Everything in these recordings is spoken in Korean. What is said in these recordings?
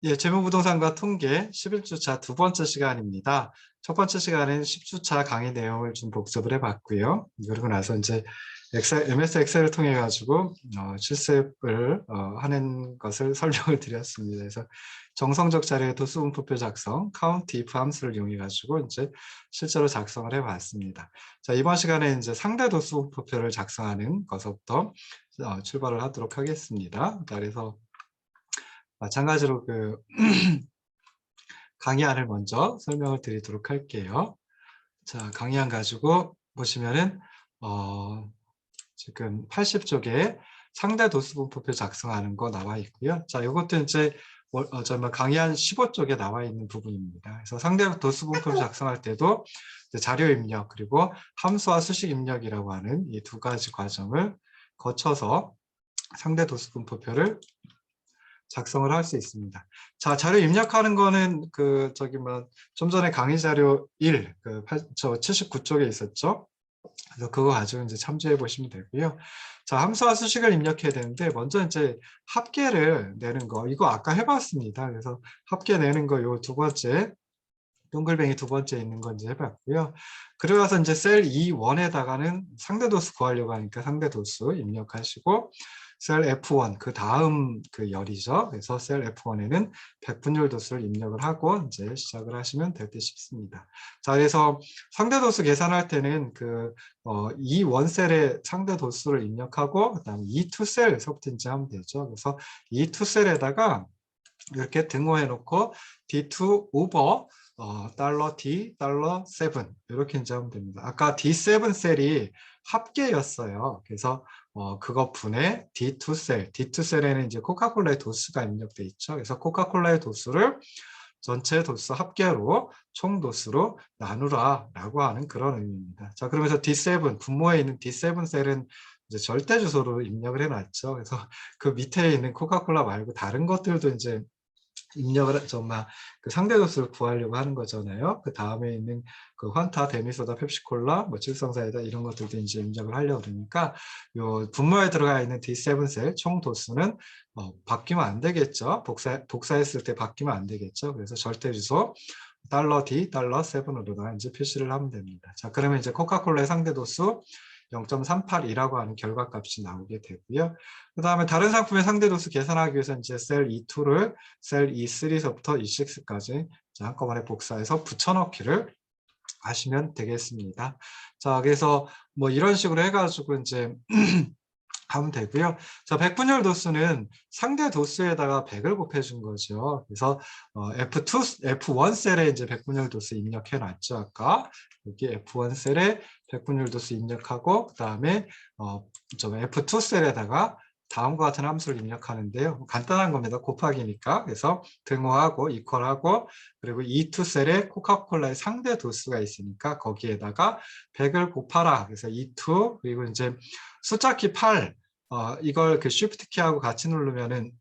예, 재무부동산과 통계 11주차 두 번째 시간입니다. 첫 번째 시간은 10주차 강의 내용을 좀 복습을 해봤고요. 그리고 나서 이제 MS 엑셀을 통해 가지고 실습을 하는 것을 설명을 드렸습니다. 그래서 정성적 자료의 도수분포표 작성, 카운트 if 함수를 이용해 가지고 이제 실제로 작성을 해봤습니다. 자, 이번 시간에 이제 상대 도수분포표를 작성하는 것부터 출발을 하도록 하겠습니다. 자, 그래서 마찬가지로 강의안을 먼저 설명을 드리도록 할게요. 자, 강의안 가지고 보시면은 지금 80쪽에 상대 도수분포표 작성하는 거 나와 있고요. 자, 이것도 이제 강의안 15쪽에 나와 있는 부분입니다. 그래서 상대 도수분포표 작성할 때도 자료 입력 그리고 함수와 수식 입력이라고 하는 이 두 가지 과정을 거쳐서 상대 도수분포표를 작성을 할 수 있습니다. 자, 자료 입력하는 거는 좀 전에 강의 자료 1, 79쪽에 있었죠. 그래서 그거 가지고 이제 참조해 보시면 되고요. 자, 함수와 수식을 입력해야 되는데 먼저 이제 합계를 내는 거 이거 아까 해봤습니다. 그래서 합계 내는 거 요 두 번째 동글뱅이 두 번째 있는 건 이제 해봤고요. 그리고 나서 이제 셀 E1에다가는 상대도수 구하려고 하니까 상대도수 입력하시고 셀 F1 그 다음 그 열이죠. 그래서 셀 F1에는 백분율 도수를 입력을 하고 이제 시작을 하시면 될 듯 싶습니다. 자, 그래서 상대도수 계산할 때는 E1 셀의 상대도수를 입력하고 그다음에 E2 셀서부터 이제 하면 되죠. 그래서 E2 셀에다가 이렇게 등호해 놓고 D2 오버 $D, $7 이렇게 이제 하면 됩니다. 아까 D7 셀이 합계였어요. 그래서 그거 분의 D2 셀, D2 셀에는 이제 코카콜라의 도수가 입력돼 있죠. 그래서 코카콜라의 도수를 전체 도수 합계로 총 도수로 나누라 라고 하는 그런 의미입니다. 자, 그러면서 D7 분모에 있는 D7 셀은 이제 절대 주소로 입력을 해놨죠. 그래서 그 밑에 있는 코카콜라 말고 다른 것들도 이제 입력을 정말 그 상대 도수를 구하려고 하는 거잖아요. 그 다음에 있는 그 환타, 데미소다, 펩시콜라, 뭐 칠성사이다 이런 것들도 이제 입력을 하려고 그러니까 요 분모에 들어가 있는 D7셀 총 도수는 바뀌면 안 되겠죠. 복사했을 때 바뀌면 안 되겠죠. 그래서 절대 주소 $D, $7으로 이제 표시를 하면 됩니다. 자, 그러면 이제 코카콜라의 상대 도수 0.382라고 하는 결과값이 나오게 되고요. 그 다음에 다른 상품의 상대도수 계산하기 위해서 이제 셀 E2를 셀 E3서부터 E6까지 한꺼번에 복사해서 붙여넣기를 하시면 되겠습니다. 자, 그래서 뭐 이런 식으로 해가지고 이제 하면 되고요. 자, 백분율 도수는 상대 도수에다가 100을 곱해준 거죠. 그래서 F1 셀에 이제 백분율 도수 입력해 놨죠. 아까 여기 F1 셀에 백분율 도수 입력하고 그 다음에 F2 셀에다가 다음과 같은 함수를 입력하는데요. 간단한 겁니다. 곱하기니까. 그래서 등호하고 이퀄하고 그리고 E2 셀에 코카콜라의 상대 도수가 있으니까 거기에다가 100을 곱하라. 그래서 E2 그리고 이제 숫자키 8 이걸 그 Shift 키하고 같이 누르면은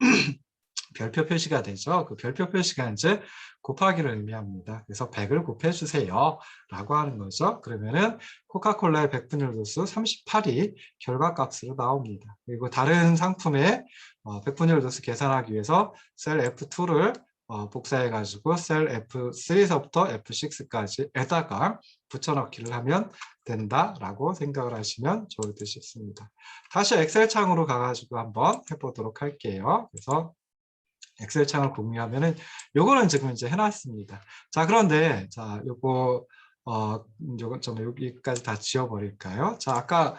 별표 표시가 되죠. 그 별표 표시가 이제 곱하기를 의미합니다. 그래서 100을 곱해주세요 라고 하는 거죠. 그러면은 코카콜라의 백분율 도수 38이 결과값으로 나옵니다. 그리고 다른 상품의 백분율 도수 계산하기 위해서 셀 F2를 복사해가지고 셀 F3서부터 F6까지에다가 붙여넣기를 하면 된다라고 생각을 하시면 좋을 듯 싶습니다. 다시 엑셀 창으로 가가지고 한번 해보도록 할게요. 그래서 엑셀 창을 공유하면은 요거는 지금 이제 해놨습니다. 자, 그런데 자 요거 좀 여기까지 다 지워버릴까요? 자, 아까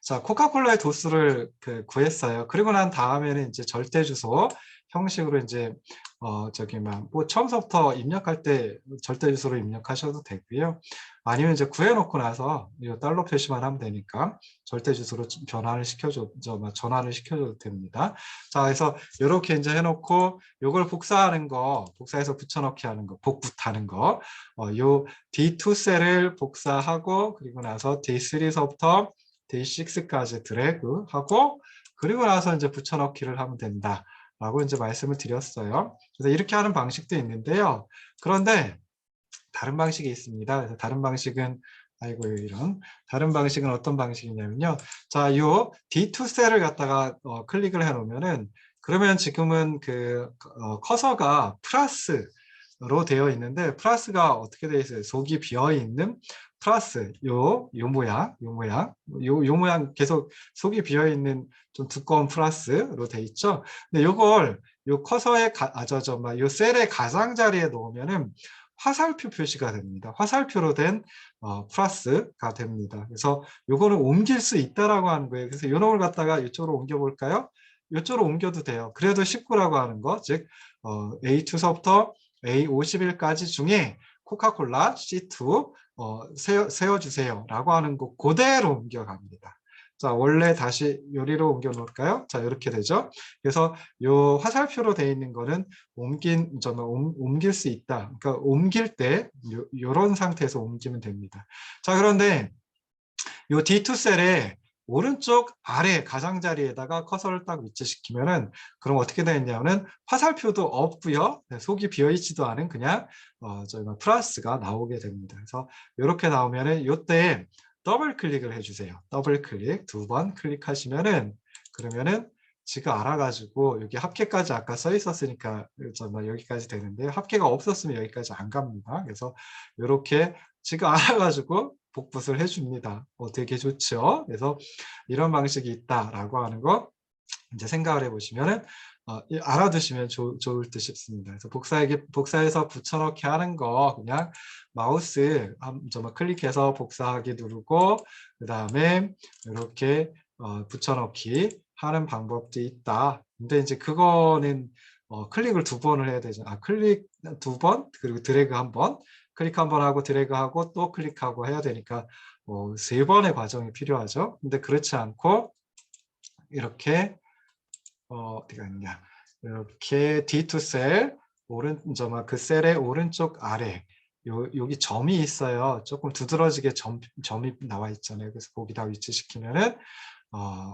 자, 코카콜라의 도수를 구했어요. 그리고 난 다음에는 이제 절대 주소 형식으로 이제 뭐 처음부터 입력할 때 절대 주소로 입력하셔도 되고요. 아니면 이제 구해놓고 나서 이 달러 표시만 하면 되니까 절대 주소로 전환을 시켜줘도 됩니다. 자, 그래서 이렇게 이제 해놓고 요걸 복사해서 붙여넣기 하는 거, 복붙하는 거, 요 D2 셀을 복사하고 그리고 나서 D3서부터 D6까지 드래그하고 그리고 나서 이제 붙여넣기를 하면 된다라고 이제 말씀을 드렸어요. 그래서 이렇게 하는 방식도 있는데요. 그런데 다른 방식이 있습니다. 그래서 다른 방식은 다른 방식은 어떤 방식이냐면요. 자, 요 D2 셀을 갖다가 클릭을 해 놓으면은 그러면 지금은 그 커서가 플러스로 되어 있는데 플러스가 어떻게 되어 있어요? 속이 비어 있는 플러스 요 모양, 요 모양 계속 속이 비어 있는 좀 두꺼운 플러스로 돼 있죠. 근데 요걸 요 커서의 요 셀의 가장자리에 놓으면은 화살표 표시가 됩니다. 화살표로 된 플러스가 됩니다. 그래서 요거는 옮길 수 있다라고 하는 거예요. 그래서 요 놈을 갖다가 이쪽으로 옮겨 볼까요? 이쪽으로 옮겨도 돼요. 그래도 19라고 하는 거, 즉 A2서부터 A51까지 중에 코카콜라 C2 세워주세요 라고 하는 거 그대로 옮겨갑니다. 자, 원래 다시 요리로 옮겨 놓을까요? 자, 이렇게 되죠. 그래서 요 화살표로 되어 있는 거는 옮길 수 있다. 그러니까 옮길 때 요런 상태에서 옮기면 됩니다. 자, 그런데 요 D2 셀에 오른쪽 아래 가장자리에다가 커서를 딱 위치시키면은 그럼 어떻게 되겠냐면은 화살표도 없고요. 속이 비어있지도 않은 그냥 저희가 플러스가 나오게 됩니다. 그래서 이렇게 나오면은 요때 더블 클릭을 해주세요. 더블 클릭 2번 클릭하시면은 그러면은 지가 알아가지고 여기 합계까지 아까 써 있었으니까 여기까지 되는데 합계가 없었으면 여기까지 안 갑니다. 그래서 이렇게 지가 알아가지고 복붙을 해줍니다. 되게 좋죠. 그래서 이런 방식이 있다라고 하는 거 이제 생각을 해보시면은 알아두시면 좋을 듯 싶습니다. 그래서 복사해서 붙여넣기 하는 거 그냥 마우스 좀 클릭해서 복사하기 누르고 그 다음에 이렇게 붙여넣기 하는 방법도 있다. 근데 이제 그거는 클릭을 2번을 해야 되죠. 클릭 2번 그리고 드래그 1번 클릭 1번 하고 드래그하고 또 클릭하고 해야 되니까 3번의 과정이 필요하죠. 근데 그렇지 않고 이렇게 어디가 있냐 이렇게 D2 셀 그 셀의 오른쪽 아래 여기 점이 있어요. 조금 두드러지게 점이 나와 있잖아요. 그래서 거기다 위치시키면은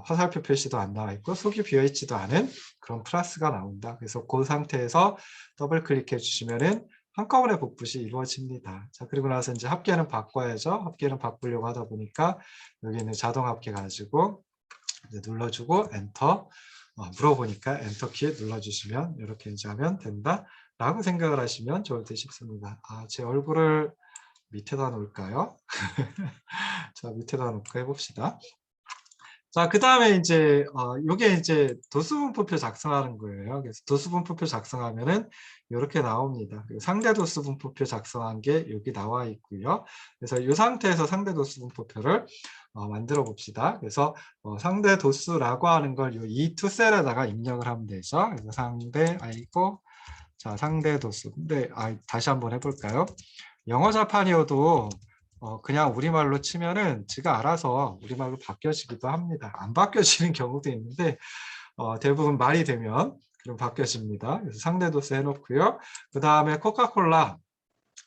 화살표 표시도 안 나와 있고 속이 비어 있지도 않은 그런 플러스가 나온다. 그래서 그 상태에서 더블 클릭해 주시면은 한꺼번에 복붙이 이루어집니다. 자, 그리고 나서 이제 합계는 바꿔야죠. 합계는 바꾸려고 하다 보니까 여기는 자동 합계 가지고 이제 눌러주고 엔터 물어보니까 엔터 키 눌러주시면 이렇게 이제 하면 된다 라고 생각을 하시면 좋을 듯 싶습니다. 제 얼굴을 밑에다 놓을까요? 자, 밑에다 놓고 해봅시다. 자, 그 다음에 이제 요게 이제 도수분포표 작성하는 거예요. 그래서 도수분포표 작성하면은 이렇게 나옵니다. 상대 도수분포표 작성한 게 여기 나와 있고요. 그래서 이 상태에서 상대 도수분포표를 만들어 봅시다. 그래서 상대 도수라고 하는 걸 이 E2 셀에다가 입력을 하면 되죠. 그래서 상대 도수. 근데 다시 한번 해볼까요? 영어 자판이어도 그냥 우리말로 치면은 지가 알아서 우리말로 바뀌어지기도 합니다. 안 바뀌어지는 경우도 있는데 대부분 말이 되면 그럼 바뀌어집니다. 그래서 상대 도수 해놓고요. 그 다음에 코카콜라.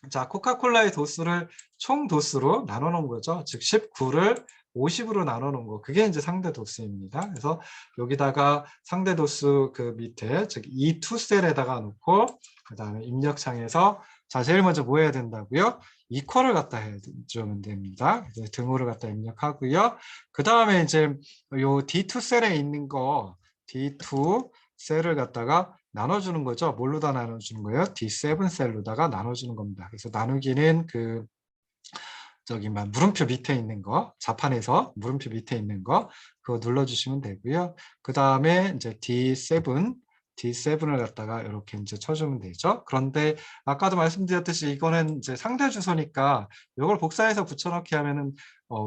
자, 코카콜라의 도수를 총 도수로 나눠 놓은 거죠. 즉 19를 50으로 나눠 놓은 거. 그게 이제 상대 도수입니다. 그래서 여기다가 상대 도수 그 밑에 즉 이 투셀에다가 놓고 그 다음에 입력창에서 자, 제일 먼저 뭐 해야 된다고요? 이퀄을 갖다 해주면 됩니다. 등호를 갖다 입력하고요. 그 다음에 이제 요 D2 셀에 있는 거 D2 셀을 갖다가 나눠주는 거죠. 뭘로 다 나눠주는 거예요? D7 셀로다가 나눠주는 겁니다. 그래서 나누기는 물음표 밑에 있는 거, 자판에서 물음표 밑에 있는 거, 그거 눌러주시면 되고요. 그 다음에 이제 D7을 갖다가 이렇게 이제 쳐주면 되죠. 그런데 아까도 말씀드렸듯이 이거는 이제 상대 주소니까 이걸 복사해서 붙여넣기 하면은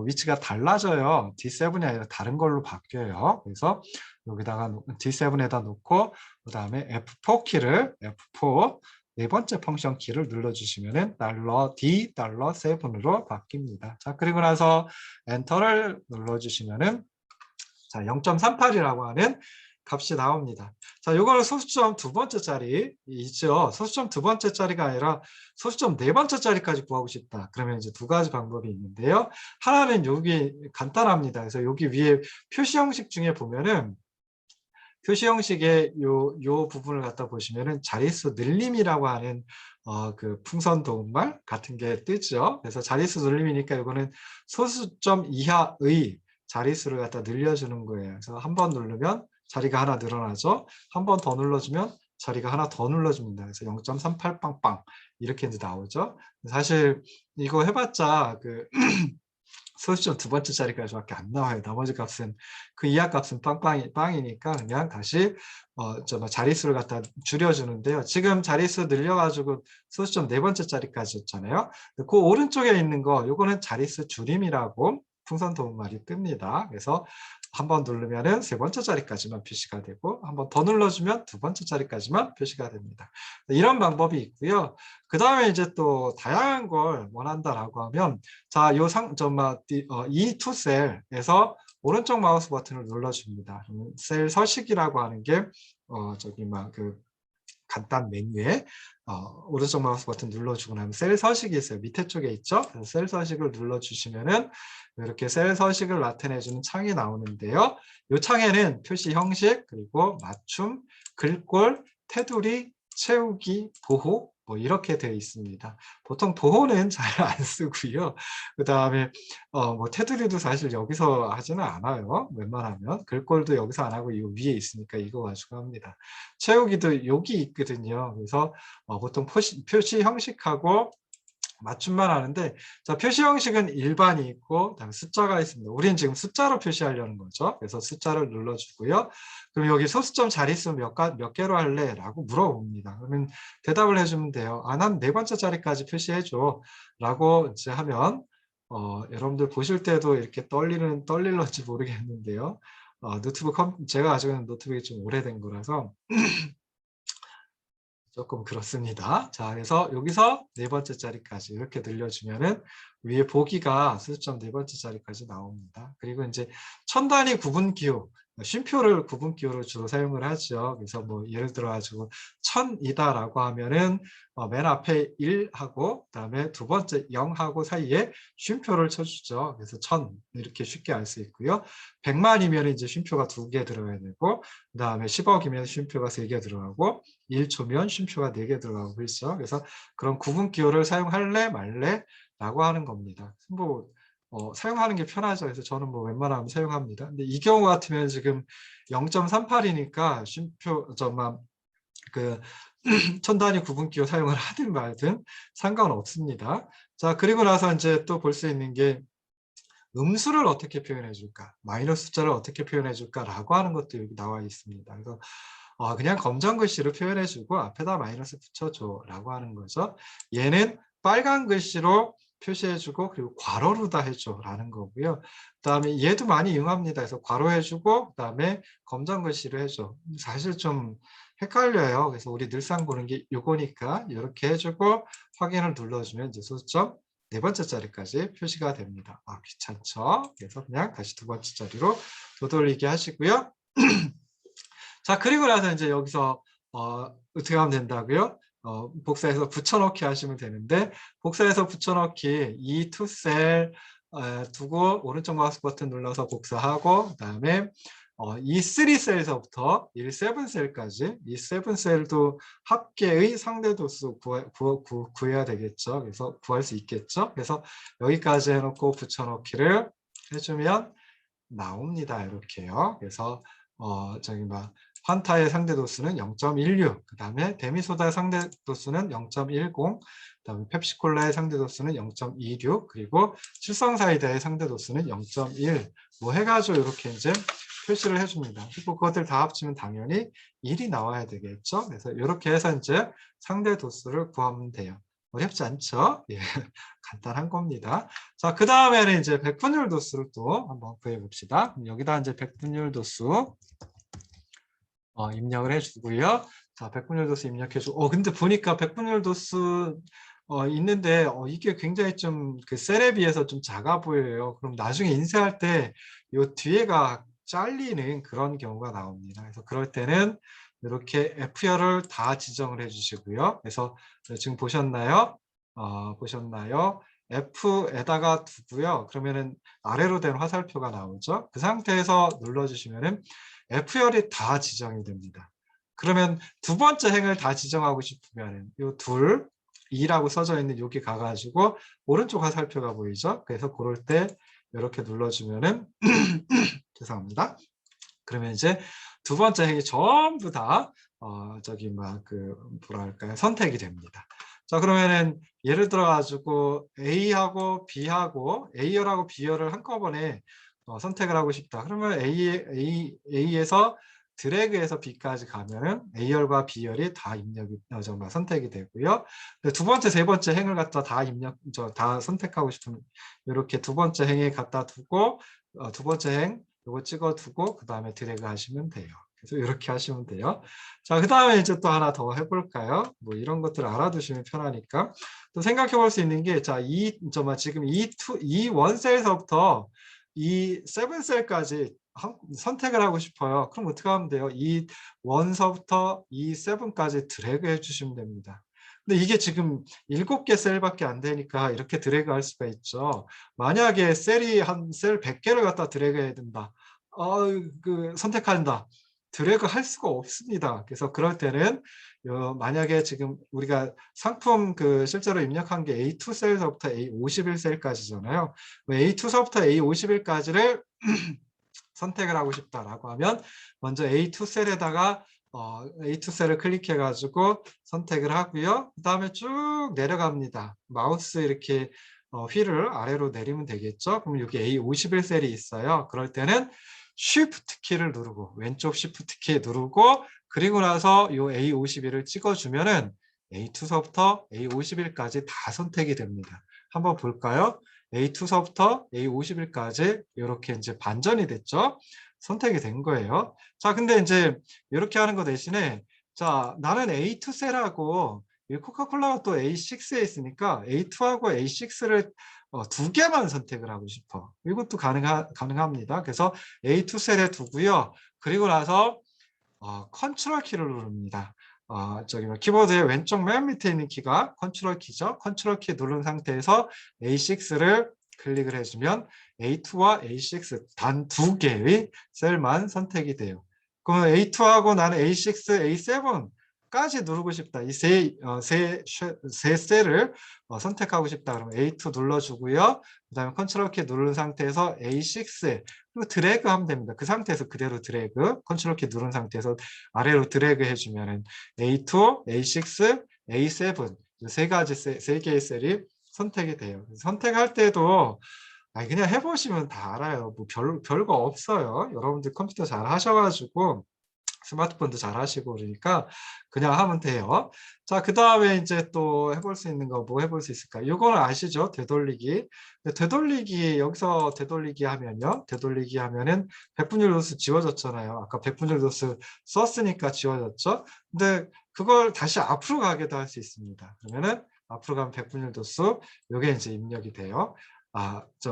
위치가 달라져요. D7이 아니라 다른 걸로 바뀌어요. 그래서 여기다가 D7에다 놓고 그 다음에 F4 키를 F4 네 번째 펑션 키를 눌러주시면은 $D7으로 바뀝니다. 자, 그리고 나서 엔터를 눌러주시면은 자, 0.38이라고 하는 값이 나옵니다. 자, 요거는 소수점 2번째짜리 있죠. 소수점 2번째짜리가 아니라 소수점 4번째짜리까지 구하고 싶다. 그러면 이제 2가지 방법이 있는데요. 하나는 여기 간단합니다. 그래서 여기 위에 표시 형식 중에 보면은 표시 형식의 요 부분을 갖다 보시면은 자릿수 늘림이라고 하는 그 풍선 도움말 같은 게 뜨죠. 그래서 자릿수 늘림이니까 이거는 소수점 이하의 자릿수를 갖다 늘려주는 거예요. 그래서 한 번 누르면 자리가 하나 늘어나죠. 한 번 더 눌러주면 자리가 하나 더 눌러줍니다. 그래서 0.38 빵빵 이렇게 이제 나오죠. 사실 이거 해봤자 그 소수점 두 번째 자리까지밖에 안 나와요. 나머지 값은 그 이하 값은 빵이니까 그냥 다시 자릿수를 갖다 줄여주는데요. 지금 자릿수 늘려가지고 소수점 네 번째 자리까지였잖아요. 그 오른쪽에 있는 거 요거는 자릿수 줄임이라고 풍선 도움말이 뜹니다. 그래서 한번 누르면은 세 번째 자리까지만 표시가 되고 한 번 더 눌러주면 두 번째 자리까지만 표시가 됩니다. 이런 방법이 있고요. 그 다음에 이제 또 다양한 걸 원한다라고 하면 자, 이 투 셀에서 오른쪽 마우스 버튼을 눌러줍니다. 셀 서식이라고 하는 게 간단 메뉴에 오른쪽 마우스 버튼 눌러주고 나면 셀 서식이 있어요. 밑에 쪽에 있죠. 그래서 셀 서식을 눌러주시면은 이렇게 셀 서식을 나타내주는 창이 나오는데요. 이 창에는 표시 형식, 그리고 맞춤, 글꼴, 테두리, 채우기, 보호 뭐 이렇게 되어 있습니다. 보통 보호는 잘 안 쓰고요. 그 다음에 테두리도 사실 여기서 하지는 않아요. 웬만하면 글꼴도 여기서 안 하고 이 위에 있으니까 이거 가지고 합니다. 채우기도 여기 있거든요. 그래서 보통 표시 형식하고 맞춤만 하는데, 자, 표시 형식은 일반이 있고 그다음에 숫자가 있습니다. 우리는 지금 숫자로 표시하려는 거죠. 그래서 숫자를 눌러주고요. 그럼 여기 소수점 자릿수 몇 개로 할래? 라고 물어봅니다. 그러면 대답을 해주면 돼요. 아, 난 네 번째 자리까지 표시해줘. 라고 이제 하면 여러분들 보실 때도 이렇게 떨릴런지 모르겠는데요. 제가 가지고 있는 노트북이 좀 오래된 거라서 조금 그렇습니다. 자, 그래서 여기서 네 번째 자리까지 이렇게 늘려주면은 위에 보기가 수수점 네 번째 자리까지 나옵니다. 그리고 이제 천 단위 구분 기호, 쉼표를 구분 기호로 주로 사용을 하죠. 그래서 뭐 예를 들어 가지고 1000이다라고 하면은 맨 앞에 1하고 그다음에 두 번째 0하고 사이에 쉼표를 쳐주죠. 그래서 1000 이렇게 쉽게 알 수 있고요. 100만이면 이제 쉼표가 2개 들어가야 되고 그다음에 10억이면 쉼표가 3개 들어가고 1초면 쉼표가 4개 들어가고 있죠. 그래서 그런 구분 기호를 사용할래 말래 라고 하는 겁니다. 뭐 사용하는 게 편하죠. 그래서 저는 뭐 웬만하면 사용합니다. 근데 이 경우 같으면 지금 0.38이니까 쉼표 천 단위 구분 기호 사용을 하든 말든 상관없습니다. 자, 그리고 나서 이제 또 볼 수 있는 게 음수를 어떻게 표현해 줄까, 마이너스 숫자를 어떻게 표현해 줄까라고 하는 것도 여기 나와 있습니다. 그래서 그냥 검정 글씨로 표현해 주고 앞에다 마이너스 붙여줘 라고 하는 거죠. 얘는 빨간 글씨로 표시해 주고 그리고 괄호로다 해줘 라는 거고요. 그 다음에 얘도 많이 이용합니다. 그래서 괄호해 주고 그 다음에 검정 글씨로 해줘. 사실 좀 헷갈려요. 그래서 우리 늘상 보는 게 요거니까 이렇게 해주고 확인을 눌러주면 이제 소수점 네 번째 자리까지 표시가 됩니다. 귀찮죠? 그래서 그냥 다시 두 번째 자리로 되돌리게 하시고요. 자, 그리고 나서 이제 여기서 어떻게 하면 된다고요? 복사해서 붙여넣기 하시면 되는데, 복사해서 붙여넣기 이 투 셀 두고 오른쪽 마우스 버튼 눌러서 복사하고 그다음에 이 3셀에서부터 이 7셀까지 이 7셀도 합계의 상대 도수 구해야 되겠죠. 그래서 구할 수 있겠죠. 그래서 여기까지 해놓고 붙여넣기를 해주면 나옵니다. 이렇게요. 그래서 환타의 상대 도수는 0.16, 그 다음에 데미소다의 상대 도수는 0.10, 그 다음에 펩시콜라의 상대 도수는 0.26, 그리고 칠성사이다의 상대 도수는 0.1, 뭐 해가지고 이렇게 이제 표시를 해줍니다. 그리고 그것들 다 합치면 당연히 1이 나와야 되겠죠. 그래서 이렇게 해서 이제 상대 도수를 구하면 돼요. 어렵지 않죠? 예, 간단한 겁니다. 자, 그 다음에는 이제 백분율 도수를 또 한번 구해 봅시다. 여기다 이제 백분율 도수 입력을 해주고요. 자, 백분율 도수 입력해주고, 근데 보니까 백분율 도수 있는데 이게 굉장히 좀 그 셀에 비해서 좀 작아 보여요. 그럼 나중에 인쇄할 때 이 뒤에가 잘리는 그런 경우가 나옵니다. 그래서 그럴 때는 이렇게 F열을 다 지정을 해주시고요. 그래서 지금 보셨나요? 보셨나요? F에다가 두고요. 그러면은 아래로 된 화살표가 나오죠. 그 상태에서 눌러주시면은 F열이 다 지정이 됩니다. 그러면 두 번째 행을 다 지정하고 싶으면 이 둘, 2라고 써져 있는 여기 가가지고 오른쪽 화살표가 보이죠? 그래서 그럴 때 이렇게 눌러주면은 죄송합니다. 그러면 이제 두 번째 행이 전부 다 저기 막 뭐랄까요, 선택이 됩니다. 자, 그러면은 예를 들어 가지고 A하고 B하고 A열하고 B열을 한꺼번에 선택을 하고 싶다. 그러면 A에서 드래그해서 B까지 가면은 A열과 B열이 다 입력이 정말 선택이 되고요. 두 번째, 세 번째 행을 갖다 다 선택하고 싶으면 이렇게 두 번째 행에 갖다 두고 두 번째 행 이거 찍어두고 그 다음에 드래그 하시면 돼요. 그래서 이렇게 하시면 돼요. 자, 그 다음에 이제 또 하나 더 해볼까요? 뭐 이런 것들을 알아두시면 편하니까. 또 생각해 볼 수 있는 게, 자, 지금 이 원셀에서부터 이 세븐셀까지 선택을 하고 싶어요. 그럼 어떻게 하면 돼요? 이 원서부터 이 세븐까지 드래그 해주시면 됩니다. 근데 이게 지금 7개 셀밖에 안 되니까 이렇게 드래그 할 수가 있죠. 만약에 셀이 한 셀 100개를 갖다 드래그 해야 된다. 선택한다. 드래그 할 수가 없습니다. 그래서 그럴 때는 만약에 지금 우리가 상품 실제로 입력한 게 A2 셀서부터 A51 셀까지잖아요. A2서부터 A51까지를 선택을 하고 싶다라고 하면 먼저 A2 셀에다가 A2 셀을 클릭해 가지고 선택을 하고요. 그 다음에 쭉 내려갑니다. 마우스 이렇게 휠을 아래로 내리면 되겠죠. 그럼 여기 A51 셀이 있어요. 그럴 때는 Shift 키를 누르고 왼쪽 Shift 키 누르고 그리고 나서 이 A51을 찍어주면은 A2서부터 A51까지 다 선택이 됩니다. 한번 볼까요? A2서부터 A51까지 이렇게 이제 반전이 됐죠. 선택이 된 거예요. 자, 근데 이제 이렇게 하는 거 대신에 자, 나는 A2 셀하고 코카콜라가 또 A6에 있으니까 A2하고 A6를 두 개만 선택을 하고 싶어. 이것도 가능합니다. 그래서 A2 셀에 두고요. 그리고 나서 컨트롤 키를 누릅니다. 저기 키보드의 왼쪽 맨 밑에 있는 키가 컨트롤 키죠. 컨트롤 키 누른 상태에서 A6를 클릭을 해주면 A2와 A6 단 두 개의 셀만 선택이 돼요. 그러면 A2하고 나는 A6, A7까지 누르고 싶다. 이 세 셀을 선택하고 싶다. 그러면 A2 눌러주고요. 그 다음에 컨트롤 키 누른 상태에서 A6 그리고 드래그 하면 됩니다. 그 상태에서 그대로 드래그, 컨트롤 키 누른 상태에서 아래로 드래그 해주면은 A2, A6, A7 세 가지 세 개의 셀이 선택이 돼요. 선택할 때도 그냥 해보시면 다 알아요. 뭐 별거 없어요. 여러분들 컴퓨터 잘 하셔가지고 스마트폰도 잘 하시고 그러니까 그냥 하면 돼요. 자, 그 다음에 이제 또 해볼 수 있는 거 뭐 해볼 수 있을까? 이거는 아시죠? 되돌리기. 여기서 되돌리기 하면요. 되돌리기 하면은 백분율 도수 지워졌잖아요. 아까 백분율 도수 썼으니까 지워졌죠? 근데 그걸 다시 앞으로 가게도 할 수 있습니다. 그러면은 앞으로 가면 백분율 도수 요게 이제 입력이 돼요.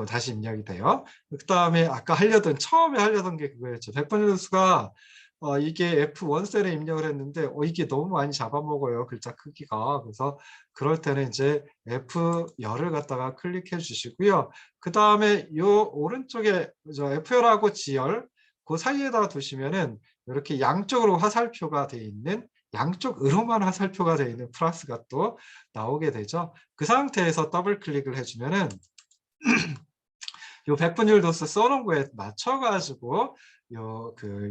다시 입력이 돼요. 그 다음에 아까 처음에 하려던 게 그거였죠. 백분율 도수가 이게 F1 셀에 입력을 했는데 이게 너무 많이 잡아먹어요. 글자 크기가. 그래서 그럴 때는 이제 F10을 갖다가 클릭해 주시고요. 그 다음에 요 오른쪽에 F열하고 G열 그 사이에다 두시면은 이렇게 양쪽으로 화살표가 돼 있는 양쪽으로만 화살표가 되어 있는 플러스가 또 나오게 되죠. 그 상태에서 더블 클릭을 해주면은 요 백분율 도수 써놓은 거에 맞춰가지고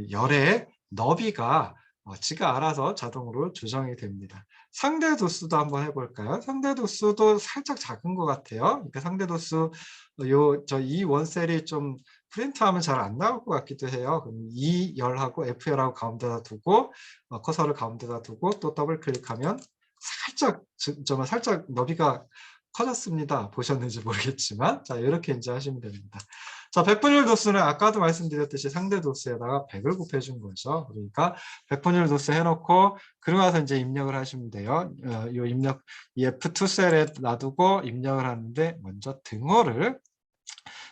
열의 너비가 지가 알아서 자동으로 조정이 됩니다. 상대 도수도 한번 해볼까요? 상대 도수도 살짝 작은 것 같아요. 그러니까 상대 도수 이 원셀이 좀 프린트하면 잘 안 나올 것 같기도 해요. 그럼 이 열하고 F열하고 가운데다 두고 커서를 가운데다 두고 또 더블 클릭하면 살짝 너비가 커졌습니다. 보셨는지 모르겠지만 자 이렇게 이제 하시면 됩니다. 자, 백분율 도수는 아까도 말씀드렸듯이 상대 도수에다가 100을 곱해준 거죠. 그러니까 백분율 도수 해놓고 그러고 나서 이제 입력을 하시면 돼요. 이 F2 셀에 놔두고 입력을 하는데 먼저 등호를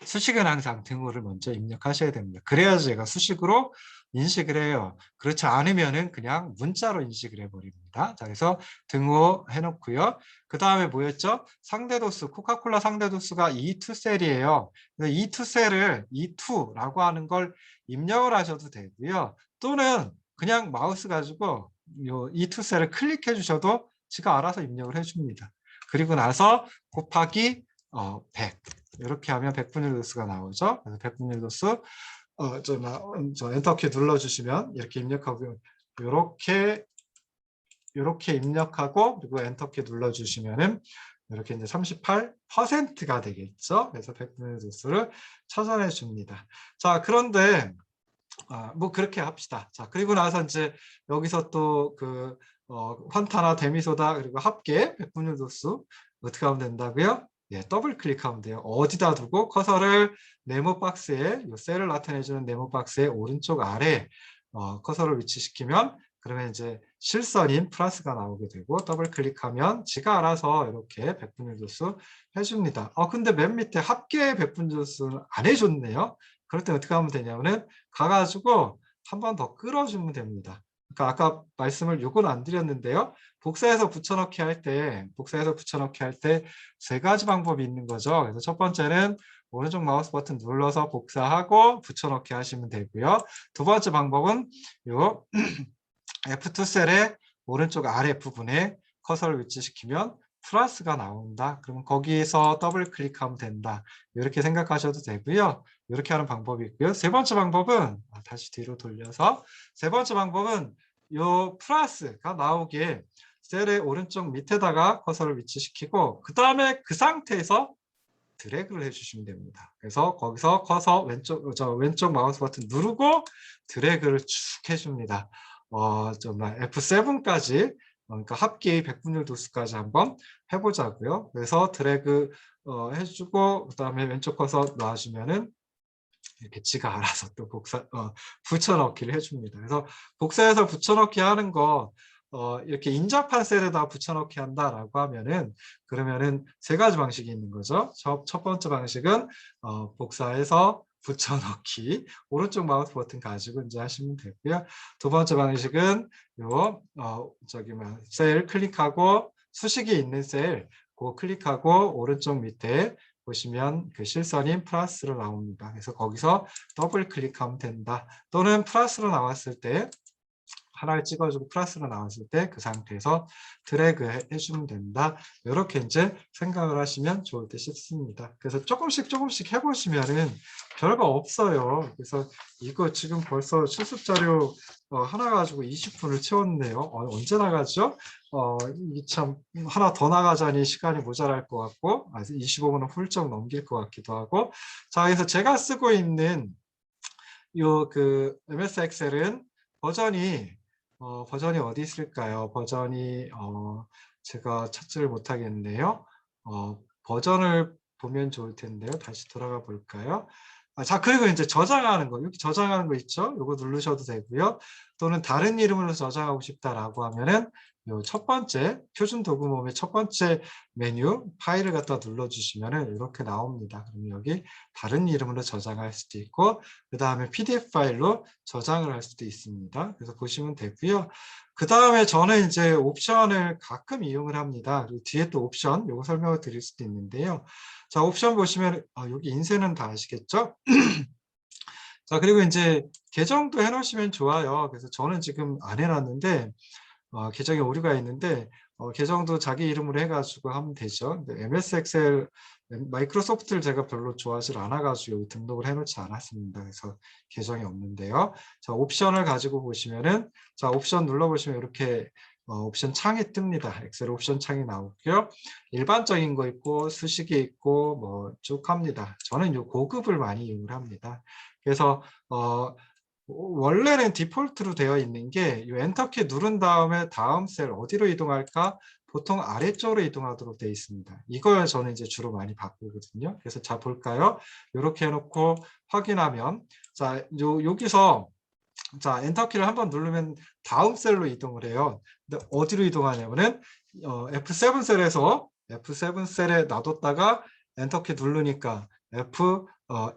수식은 항상 등호를 먼저 입력하셔야 됩니다. 그래야지 얘가 수식으로 인식을 해요. 그렇지 않으면은 그냥 문자로 인식을 해버립니다. 자, 그래서 등호 해놓고요. 그 다음에 뭐였죠? 상대도수, 코카콜라 상대도수가 E2셀이에요. E2셀을 E2라고 하는 걸 입력을 하셔도 되고요. 또는 그냥 마우스 가지고 요 E2셀을 클릭해 주셔도 지가 알아서 입력을 해줍니다. 그리고 나서 곱하기 100 이렇게 하면 백분율 도수가 나오죠. 그래서 백분율 도수 저 엔터키 눌러주시면 이렇게 입력하고 이렇게 입력하고 그리고 엔터키 눌러주시면은 이렇게 이제 38%가 되겠죠. 그래서 백분의 도수를 찾아내 줍니다. 자, 그런데 뭐 그렇게 합시다. 자, 그리고 나서 이제 여기서 또 그 환타나 데미소다 그리고 합계 백분율 도수 어떻게 하면 된다고요? 예, 더블 클릭하면 돼요. 어디다 두고 커서를 네모 박스에 이 셀을 나타내주는 네모 박스의 오른쪽 아래 커서를 위치시키면 그러면 이제 실선인 플러스가 나오게 되고 더블 클릭하면 지가 알아서 이렇게 백분율 도수 해줍니다. 근데 맨 밑에 합계 백분율 도수는 안 해줬네요. 그럴 때 어떻게 하면 되냐면은 가가지고 한 번 더 끌어주면 됩니다. 그러니까 아까 말씀을 요건 안 드렸는데요. 복사해서 붙여넣기 할 때 세 가지 방법이 있는 거죠. 그래서 첫 번째는 오른쪽 마우스 버튼 눌러서 복사하고 붙여넣기 하시면 되고요. 두 번째 방법은 요 F2 셀의 오른쪽 아래 부분에 커서를 위치시키면 플러스가 나온다. 그러면 거기에서 더블 클릭하면 된다. 이렇게 생각하셔도 되고요. 이렇게 하는 방법이 있고요. 세 번째 방법은 다시 뒤로 돌려서 세 번째 방법은 요 플러스가 나오게 셀의 오른쪽 밑에다가 커서를 위치시키고 그 다음에 그 상태에서 드래그를 해주시면 됩니다. 그래서 거기서 커서 왼쪽 마우스 버튼 누르고 드래그를 쭉 해줍니다. 정말 F7까지 그러니까 합계 백분율 도수까지 한번 해보자고요. 그래서 드래그 해주고 그 다음에 왼쪽 커서 놔주면은 이렇게 지가 알아서 또 붙여넣기를 해줍니다. 그래서 복사해서 붙여넣기 하는 거 이렇게 인접한 셀에다 붙여넣기 한다라고 하면은 그러면은 세 가지 방식이 있는 거죠. 첫 번째 방식은 복사해서 붙여넣기 오른쪽 마우스 버튼 가지고 이제 하시면 되고요. 두 번째 방식은 요 셀 클릭하고 수식이 있는 셀 그거 클릭하고 오른쪽 밑에 보시면 그 실선인 플러스로 나옵니다. 그래서 거기서 더블 클릭하면 된다. 또는 플러스로 나왔을 때 하나를 찍어주고 플러스로 나왔을 때 그 상태에서 드래그 해주면 된다. 이렇게 이제 생각을 하시면 좋을 듯 싶습니다. 그래서 조금씩 해보시면은 별거 없어요. 그래서 이거 지금 벌써 실습 자료 하나 가지고 20분을 채웠네요. 언제 나가죠? 참 하나 더 나가자니 시간이 모자랄 것 같고 25분은 훌쩍 넘길 것 같기도 하고 자 그래서 제가 쓰고 있는 요 그 MS 엑셀은 버전이 어디 있을까요? 버전이 제가 찾지를 못하겠네요. 버전을 보면 좋을 텐데요. 다시 돌아가 볼까요? 자 그리고 이제 저장하는 거 여기 저장하는 거 있죠? 이거 누르셔도 되고요. 또는 다른 이름으로 저장하고 싶다라고 하면은 요 첫 번째 표준 도구 모음의 첫 번째 메뉴 파일을 갖다 눌러주시면은 이렇게 나옵니다. 그럼 여기 다른 이름으로 저장할 수도 있고 그 다음에 PDF 파일로 저장을 할 수도 있습니다. 그래서 보시면 되고요. 그 다음에 저는 이제 옵션을 가끔 이용을 합니다. 그리고 뒤에 또 옵션 요거 설명을 드릴 수도 있는데요. 자 옵션 보시면 여기 인쇄는 다 아시겠죠? 자 그리고 이제 계정도 해놓으시면 좋아요. 그래서 저는 지금 안 해놨는데 계정에 오류가 있는데 계정도 자기 이름으로 해가지고 하면 되죠. 근데 MS 엑셀 마이크로소프트를 제가 별로 좋아하지 않아가지고 등록을 해놓지 않았습니다. 그래서 계정이 없는데요. 자 옵션을 가지고 보시면은 자 옵션 눌러보시면 이렇게 옵션 창이 뜹니다. 엑셀 옵션 창이 나오고요. 일반적인 거 있고 수식이 있고 뭐 쭉 합니다. 저는 이 고급을 많이 이용을 합니다. 그래서 원래는 디폴트로 되어 있는 게 이 엔터키 누른 다음에 다음 셀 어디로 이동할까? 보통 아래쪽으로 이동하도록 되어 있습니다. 이걸 저는 이제 주로 많이 바꾸거든요. 그래서 자 볼까요? 이렇게 해놓고 확인하면 자 여기서 자 엔터키를 한번 누르면 다음 셀로 이동을 해요. 근데 어디로 이동하냐면은 F7 셀에서 F7 셀에 놔뒀다가 엔터키 누르니까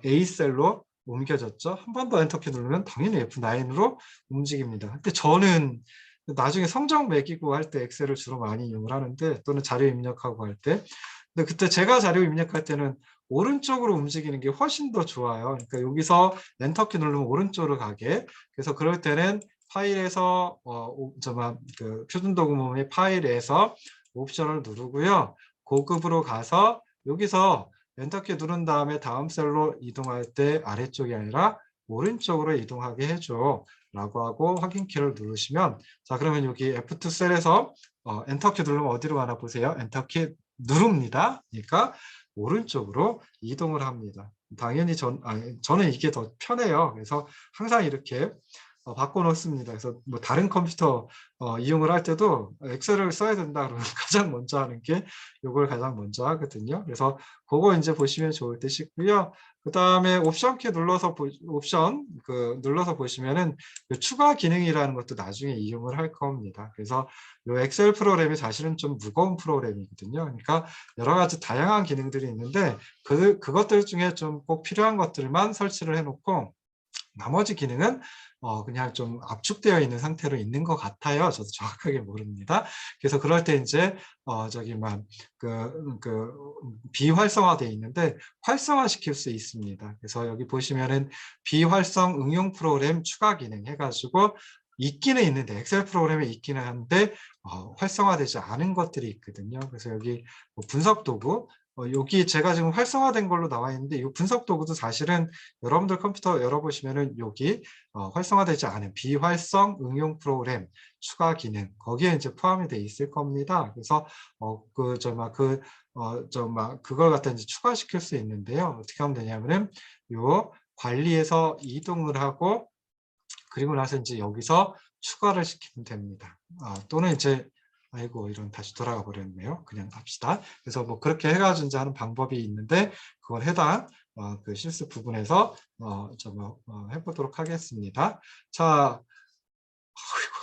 A 셀로 옮겨졌죠. 한 번 더 엔터키 누르면 당연히 F9으로 움직입니다. 근데 저는 나중에 성적 매기고 할 때 엑셀을 주로 많이 이용을 하는데 또는 자료 입력하고 할 때 근데 그때 제가 자료 입력할 때는 오른쪽으로 움직이는 게 훨씬 더 좋아요. 그러니까 여기서 엔터키 누르면 오른쪽으로 가게 그래서 그럴 때는 파일에서 그 표준도구 모음의 파일에서 옵션을 누르고요. 고급으로 가서 여기서 엔터키 누른 다음에 다음 셀로 이동할 때 아래쪽이 아니라 오른쪽으로 이동하게 해줘 라고 하고 확인키를 누르시면, 자 그러면 여기 F2 셀에서 엔터키 누르면 어디로 가나 보세요. 엔터키 누릅니다. 그러니까 오른쪽으로 이동을 합니다. 당연히 저는 이게 더 편해요. 그래서 항상 이렇게 바꿔 놓습니다. 그래서 뭐 다른 컴퓨터 이용을 할 때도 엑셀을 써야 된다 그러면 가장 먼저 하는 게 이걸 가장 먼저 하거든요. 그래서 그거 이제 보시면 좋을 듯 싶고요. 그 다음에 옵션 키 눌러서 눌러서 보시면은 그 추가 기능이라는 것도 나중에 이용을 할 겁니다. 그래서 이 엑셀 프로그램이 사실은 좀 무거운 프로그램이거든요. 그러니까 여러 가지 다양한 기능들이 있는데 그것들 중에 좀 꼭 필요한 것들만 설치를 해놓고 나머지 기능은 그냥 좀 압축되어 있는 상태로 있는 것 같아요. 저도 정확하게 모릅니다. 그래서 그럴 때 이제 저기만 비활성화되어 있는데 활성화시킬 수 있습니다. 그래서 여기 보시면은 비활성 응용 프로그램 추가 기능 해가지고 있기는 있는데 엑셀 프로그램에 있기는 한데 활성화되지 않은 것들이 있거든요. 그래서 여기 뭐 분석 도구 여기 제가 지금 활성화된 걸로 나와 있는데 이 분석 도구도 사실은 여러분들 컴퓨터 열어보시면은 여기 활성화되지 않은 비활성 응용 프로그램 추가 기능 거기에 이제 포함이 돼 있을 겁니다. 그래서 그걸 갖다 이제 추가시킬 수 있는데요. 어떻게 하면 되냐면은 요 관리에서 이동을 하고 그리고 나서 이제 여기서 추가를 시키면 됩니다. 또는 이제 아이고 이런 다시 돌아가 버렸네요. 그냥 합시다. 그래서 뭐 그렇게 해가지고 이제 하는 방법이 있는데 그걸 해당 그 실습 부분에서 해보도록 하겠습니다. 자,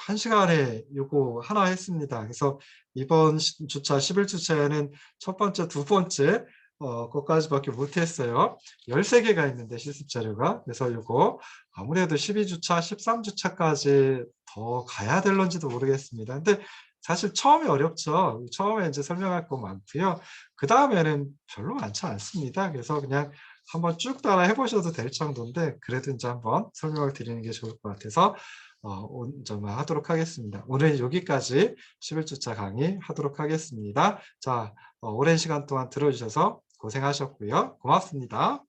1시간에 요거 하나 했습니다. 그래서 이번 주차 11주차에는 첫 번째, 두 번째 것까지밖에 못했어요. 13개가 있는데 실습 자료가. 그래서 요거 아무래도 12주차, 13주차까지 더 가야 될런지도 모르겠습니다. 근데 사실 처음에 어렵죠. 처음에 이제 설명할 거 많고요. 그 다음에는 별로 많지 않습니다. 그래서 그냥 한번 쭉 따라 해보셔도 될 정도인데 그래도 이제 한번 설명을 드리는 게 좋을 것 같아서 하도록 하겠습니다. 오늘 여기까지 11주차 강의 하도록 하겠습니다. 자, 오랜 시간 동안 들어주셔서 고생하셨고요. 고맙습니다.